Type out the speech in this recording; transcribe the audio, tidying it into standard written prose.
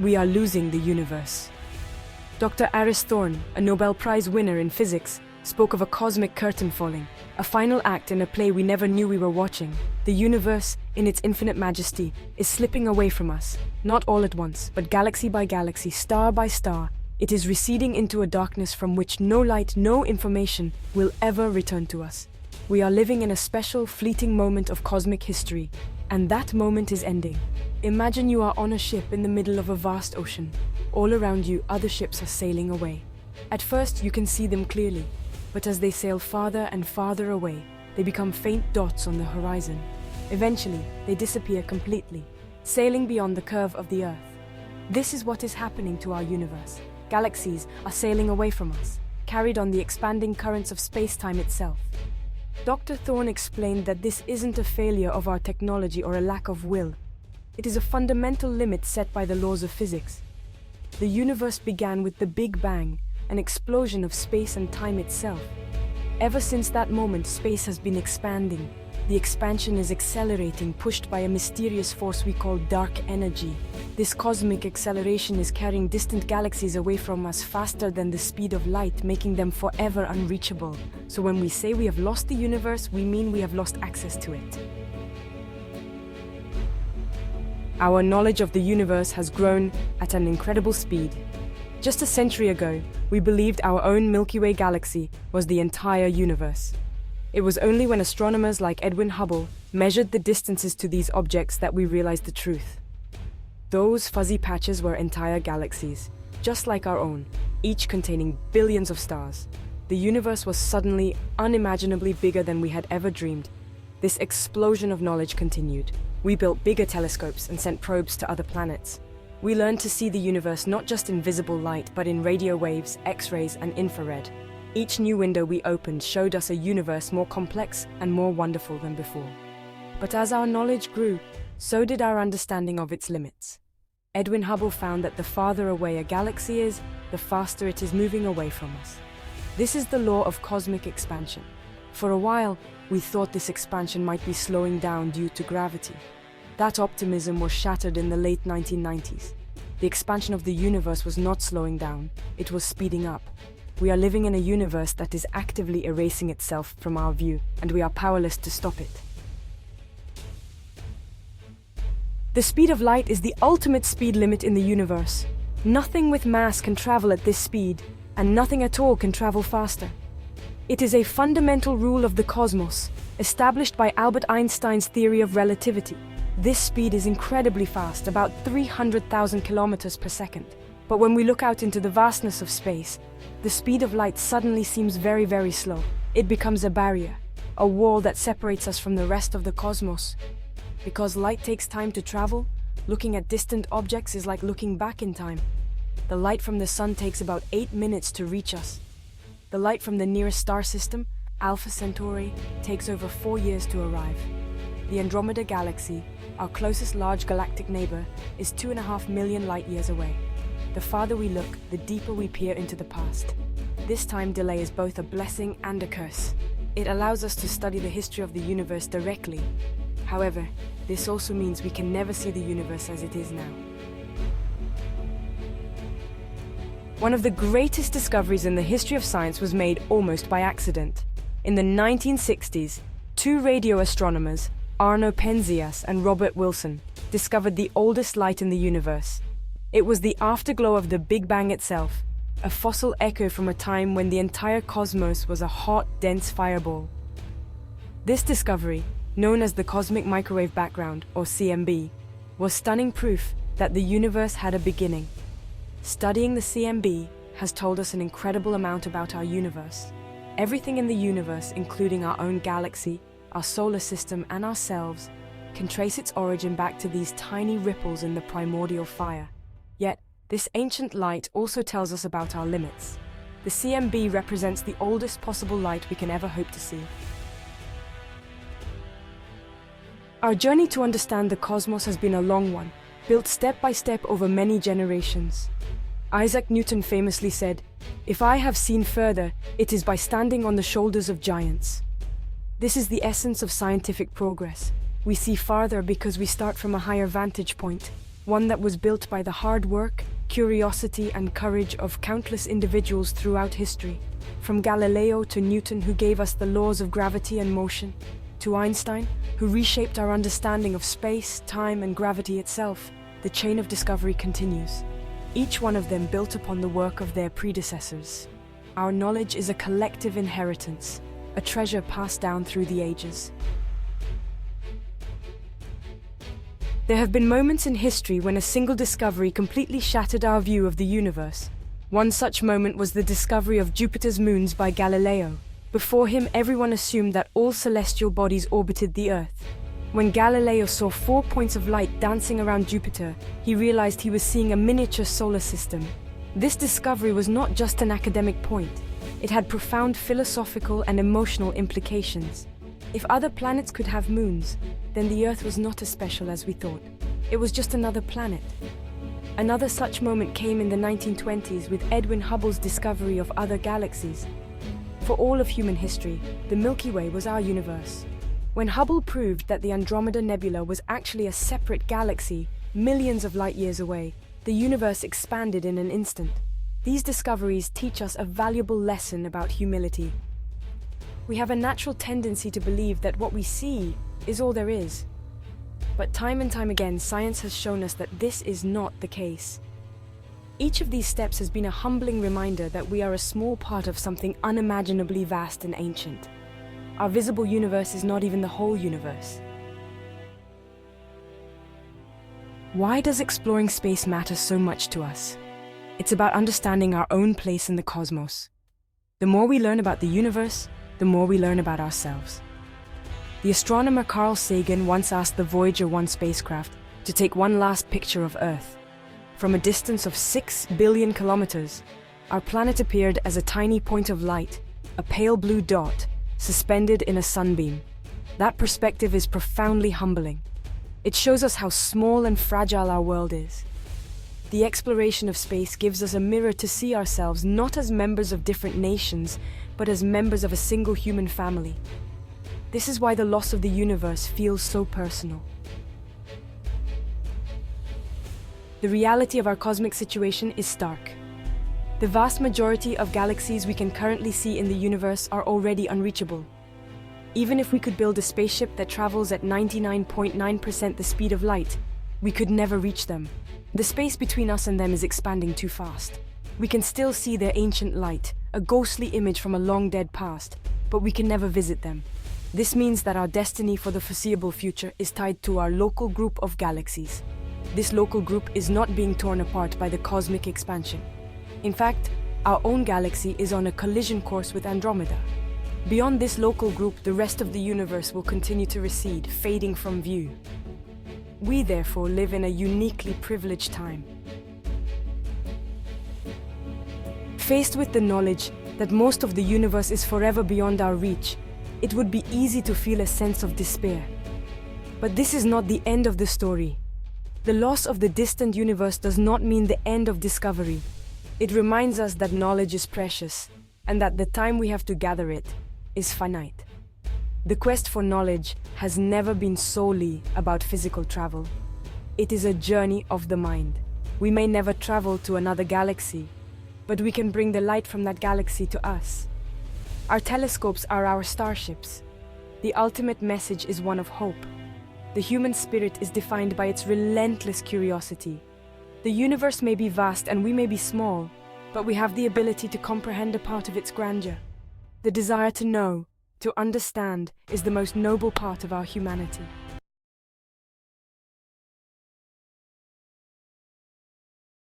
we are losing the universe. Dr. Aris Thorne, a Nobel Prize winner in physics, spoke of a cosmic curtain falling, a final act in a play we never knew we were watching. The universe, in its infinite majesty, is slipping away from us, not all at once, but galaxy by galaxy, star by star. It is receding into a darkness from which no light, no information will ever return to us. We are living in a special, fleeting moment of cosmic history, and that moment is ending. Imagine you are on a ship in the middle of a vast ocean. All around you, other ships are sailing away. At first, you can see them clearly, but as they sail farther and farther away, they become faint dots on the horizon. Eventually, they disappear completely, sailing beyond the curve of the Earth. This is what is happening to our universe. Galaxies are sailing away from us, carried on the expanding currents of space-time itself. Dr. Thorne explained that this isn't a failure of our technology or a lack of will. It is a fundamental limit set by the laws of physics. The universe began with the Big Bang, an explosion of space and time itself. Ever since that moment, space has been expanding. The expansion is accelerating, pushed by a mysterious force we call dark energy. This cosmic acceleration is carrying distant galaxies away from us faster than the speed of light, making them forever unreachable. So when we say we have lost the universe, we mean we have lost access to it. Our knowledge of the universe has grown at an incredible speed. Just a century ago, we believed our own Milky Way galaxy was the entire universe. It was only when astronomers like Edwin Hubble measured the distances to these objects that we realized the truth. Those fuzzy patches were entire galaxies, just like our own, each containing billions of stars. The universe was suddenly unimaginably bigger than we had ever dreamed. This explosion of knowledge continued. We built bigger telescopes and sent probes to other planets. We learned to see the universe not just in visible light, but in radio waves, X-rays, and infrared. Each new window we opened showed us a universe more complex and more wonderful than before. But as our knowledge grew, so did our understanding of its limits. Edwin Hubble found that the farther away a galaxy is, the faster it is moving away from us. This is the law of cosmic expansion. For a while, we thought this expansion might be slowing down due to gravity. That optimism was shattered in the late 1990s. The expansion of the universe was not slowing down, it was speeding up. We are living in a universe that is actively erasing itself from our view, and we are powerless to stop it. The speed of light is the ultimate speed limit in the universe. Nothing with mass can travel at this speed, and nothing at all can travel faster. It is a fundamental rule of the cosmos, established by Albert Einstein's theory of relativity. This speed is incredibly fast, about 300,000 kilometers per second. But when we look out into the vastness of space, the speed of light suddenly seems very, very slow. It becomes a barrier, a wall that separates us from the rest of the cosmos. Because light takes time to travel, looking at distant objects is like looking back in time. The light from the sun takes about 8 minutes to reach us. The light from the nearest star system, Alpha Centauri, takes over 4 years to arrive. The Andromeda Galaxy, our closest large galactic neighbor, is 2.5 million light-years away. The farther we look, the deeper we peer into the past. This time delay is both a blessing and a curse. It allows us to study the history of the universe directly. However, this also means we can never see the universe as it is now. One of the greatest discoveries in the history of science was made almost by accident. In the 1960s, two radio astronomers, Arno Penzias and Robert Wilson, discovered the oldest light in the universe. It was the afterglow of the Big Bang itself, a fossil echo from a time when the entire cosmos was a hot, dense fireball. This discovery, known as the cosmic microwave background, or CMB, was stunning proof that the universe had a beginning. Studying the CMB has told us an incredible amount about our universe. Everything in the universe, including our own galaxy, our solar system, and ourselves, can trace its origin back to these tiny ripples in the primordial fire. Yet, this ancient light also tells us about our limits. The CMB represents the oldest possible light we can ever hope to see. Our journey to understand the cosmos has been a long one, built step by step over many generations. Isaac Newton famously said, "If I have seen further, it is by standing on the shoulders of giants." This is the essence of scientific progress. We see farther because we start from a higher vantage point. one that was built by the hard work, curiosity, and courage of countless individuals throughout history. From Galileo to Newton, who gave us the laws of gravity and motion, to Einstein, who reshaped our understanding of space, time, and gravity itself, the chain of discovery continues. Each one of them built upon the work of their predecessors. Our knowledge is a collective inheritance, a treasure passed down through the ages. There have been moments in history when a single discovery completely shattered our view of the universe. One such moment was the discovery of Jupiter's moons by Galileo. Before him, everyone assumed that all celestial bodies orbited the Earth. When Galileo saw 4 points of light dancing around Jupiter, he realized he was seeing a miniature solar system. This discovery was not just an academic point. It had profound philosophical and emotional implications. If other planets could have moons, then the Earth was not as special as we thought. It was just another planet. Another such moment came in the 1920s with Edwin Hubble's discovery of other galaxies. For all of human history, the Milky Way was our universe. When Hubble proved that the Andromeda Nebula was actually a separate galaxy, millions of light years away, the universe expanded in an instant. These discoveries teach us a valuable lesson about humility. We have a natural tendency to believe that what we see is all there is. But time and time again, science has shown us that this is not the case. Each of these steps has been a humbling reminder that we are a small part of something unimaginably vast and ancient. Our visible universe is not even the whole universe. Why does exploring space matter so much to us? It's about understanding our own place in the cosmos. The more we learn about the universe, the more we learn about ourselves. The astronomer Carl Sagan once asked the Voyager 1 spacecraft to take one last picture of Earth. From a distance of 6 billion kilometers, our planet appeared as a tiny point of light, a pale blue dot, suspended in a sunbeam. That perspective is profoundly humbling. It shows us how small and fragile our world is. The exploration of space gives us a mirror to see ourselves not as members of different nations, but as members of a single human family. This is why the loss of the universe feels so personal. The reality of our cosmic situation is stark. The vast majority of galaxies we can currently see in the universe are already unreachable. Even if we could build a spaceship that travels at 99.9% the speed of light, we could never reach them. The space between us and them is expanding too fast. We can still see their ancient light, a ghostly image from a long-dead past, but we can never visit them. This means that our destiny for the foreseeable future is tied to our local group of galaxies. This local group is not being torn apart by the cosmic expansion. In fact, our own galaxy is on a collision course with Andromeda. Beyond this local group, the rest of the universe will continue to recede, fading from view. We therefore live in a uniquely privileged time. Faced with the knowledge that most of the universe is forever beyond our reach, it would be easy to feel a sense of despair. But this is not the end of the story. The loss of the distant universe does not mean the end of discovery. It reminds us that knowledge is precious, and that the time we have to gather it is finite. The quest for knowledge has never been solely about physical travel. It is a journey of the mind. We may never travel to another galaxy, but we can bring the light from that galaxy to us. Our telescopes are our starships. The ultimate message is one of hope. The human spirit is defined by its relentless curiosity. The universe may be vast and we may be small, but we have the ability to comprehend a part of its grandeur. The desire to know, to understand, is the most noble part of our humanity.